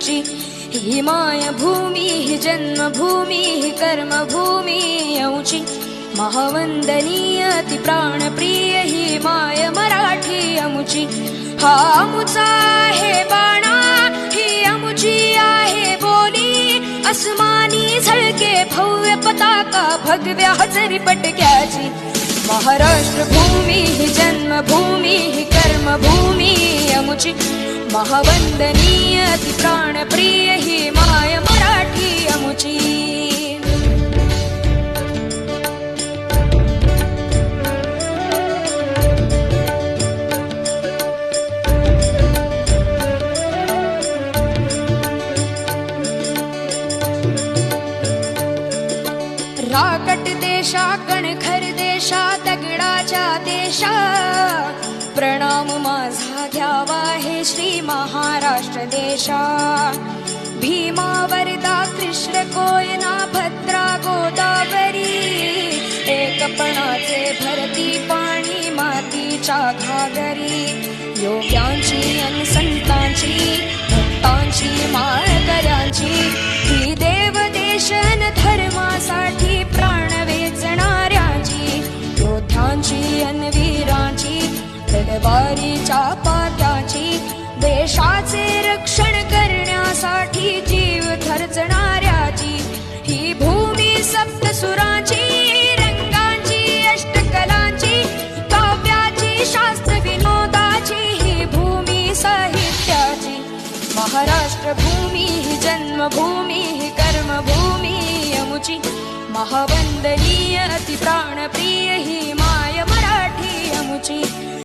अमुची ही मायभूमी ही जन्मभूमी ही कर्मभूमी अमुची महावंदनीय ती प्राणप्रिय ही माय मराठी अमुची हा अमुचा आहे बाणा ही अमुची आहे बोली अस्मानी झळके भव्य पताका भगव्या हजरी पटक्याची महाराष्ट्र भूमी ही जन्मभूमी ही कर्मभूमी अमुची महावंदनीय ती प्राणप्रिय ही माय मराठी अमुची राकट देशा कणखर देशा दगडाच्या देशा प्रणाम माझा घ्यावा हे श्री महाराष्ट्र देशा भीमा वरदा कृष्ण कोयना भद्रा गोदावरी एकपणाचे भरती पाणी मातीच्या घागरी योग्यांची आणि संतांची भक्तांची माळकऱ्यांची ही देवदेशन धर्मासाठी प्राण वेचणाऱ्यांची योद्ध्यांची अन वीरांची तलवारीच्या पात्याची देशाचे रक्षण करण्यासाठी जीव खर्चणाऱ्याची ही भूमी सप्तसुरांची रंगांची अष्टकलांची काव्याची शास्त्र विनोदाची ही भूमी साहित्याची महाराष्ट्र भूमी ही जन्मभूमी ही कर्मभूमी अमुची महावंदनीय ती प्राणप्रिय ही माय मराठी अमुची